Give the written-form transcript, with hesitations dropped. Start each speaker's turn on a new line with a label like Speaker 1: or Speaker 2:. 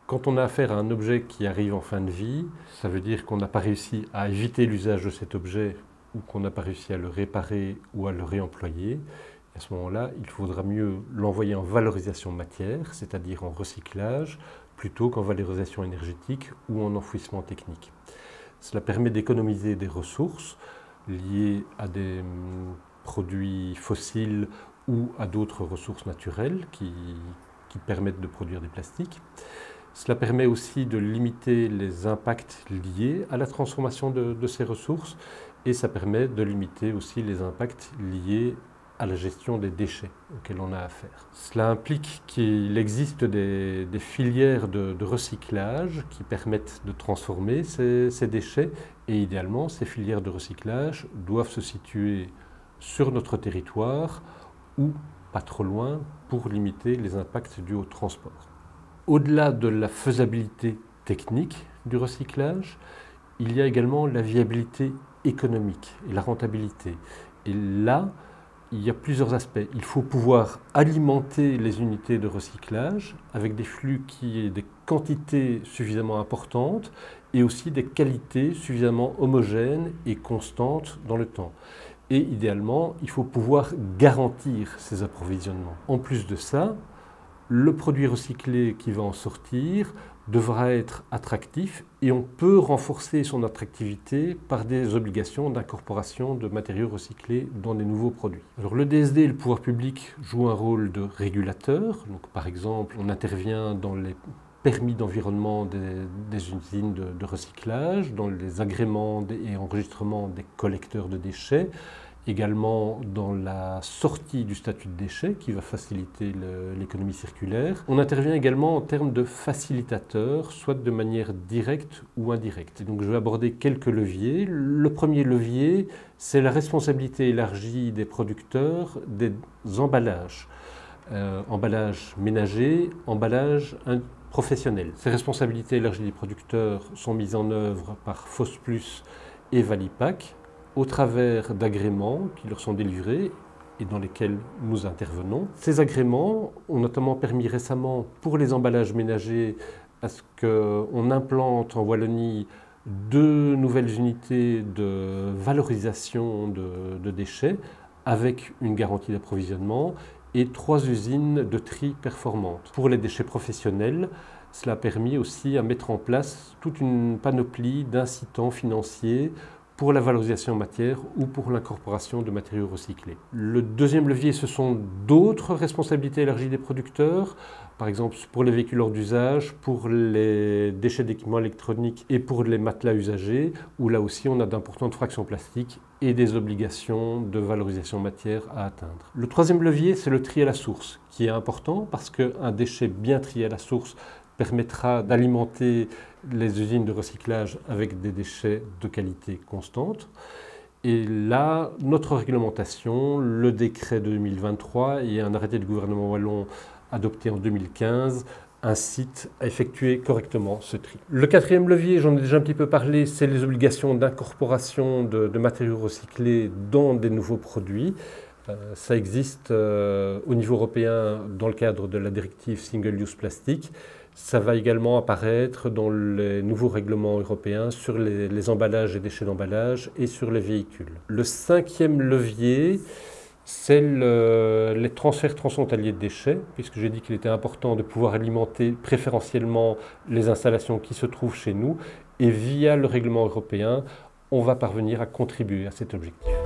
Speaker 1: Quand on a affaire à un objet qui arrive en fin de vie, ça veut dire qu'on n'a pas réussi à éviter l'usage de cet objet ou qu'on n'a pas réussi à le réparer ou à le réemployer. À ce moment-là, il faudra mieux l'envoyer en valorisation matière, c'est-à-dire en recyclage, plutôt qu'en valorisation énergétique ou en enfouissement technique. Cela permet d'économiser des ressources liées à des produits fossiles ou à d'autres ressources naturelles qui permettent de produire des plastiques. Cela permet aussi de limiter les impacts liés à la transformation de ces ressources et ça permet de limiter aussi les impacts liés à la gestion des déchets auxquels on a affaire. Cela implique qu'il existe des filières de recyclage qui permettent de transformer ces déchets et idéalement ces filières de recyclage doivent se situer sur notre territoire ou pas trop loin pour limiter les impacts dus au transport. Au-delà de la faisabilité technique du recyclage, il y a également la viabilité économique et la rentabilité. Et là, il y a plusieurs aspects. Il faut pouvoir alimenter les unités de recyclage avec des flux qui aient des quantités suffisamment importantes et aussi des qualités suffisamment homogènes et constantes dans le temps. Et idéalement, il faut pouvoir garantir ces approvisionnements. En plus de ça, le produit recyclé qui va en sortir devra être attractif et on peut renforcer son attractivité par des obligations d'incorporation de matériaux recyclés dans des nouveaux produits. Alors le DSD et le pouvoir public jouent un rôle de régulateur. Donc, par exemple, on intervient dans les permis d'environnement des usines de recyclage, dans les agréments et enregistrements des collecteurs de déchets, également dans la sortie du statut de déchet qui va faciliter l'économie circulaire. On intervient également en termes de facilitateurs, soit de manière directe ou indirecte. Et donc je vais aborder quelques leviers. Le premier levier, c'est la responsabilité élargie des producteurs des emballages. Emballages ménagers, emballages professionnels. Ces responsabilités élargies des producteurs sont mises en œuvre par FOSPlus et Valipac, au travers d'agréments qui leur sont délivrés et dans lesquels nous intervenons. Ces agréments ont notamment permis récemment pour les emballages ménagers à ce qu'on implante en Wallonie 2 nouvelles unités de valorisation de déchets avec une garantie d'approvisionnement et 3 usines de tri performantes. Pour les déchets professionnels, cela a permis aussi à mettre en place toute une panoplie d'incitants financiers pour la valorisation matière ou pour l'incorporation de matériaux recyclés. Le deuxième levier, ce sont d'autres responsabilités élargies des producteurs, par exemple pour les véhicules hors d'usage, pour les déchets d'équipements électroniques et pour les matelas usagés, où là aussi on a d'importantes fractions plastiques et des obligations de valorisation matière à atteindre. Le troisième levier, c'est le tri à la source, qui est important parce qu'un déchet bien trié à la source permettra d'alimenter les usines de recyclage avec des déchets de qualité constante. Et là, notre réglementation, le décret de 2023 et un arrêté du gouvernement wallon adopté en 2015 incite à effectuer correctement ce tri. Le quatrième levier, j'en ai déjà un petit peu parlé, c'est les obligations d'incorporation de matériaux recyclés dans des nouveaux produits. Ça existe au niveau européen dans le cadre de la directive Single Use Plastic. Ça va également apparaître dans les nouveaux règlements européens sur les emballages et déchets d'emballage et sur les véhicules. Le cinquième levier, c'est les transferts transfrontaliers de déchets, puisque j'ai dit qu'il était important de pouvoir alimenter préférentiellement les installations qui se trouvent chez nous. Et via le règlement européen, on va parvenir à contribuer à cet objectif.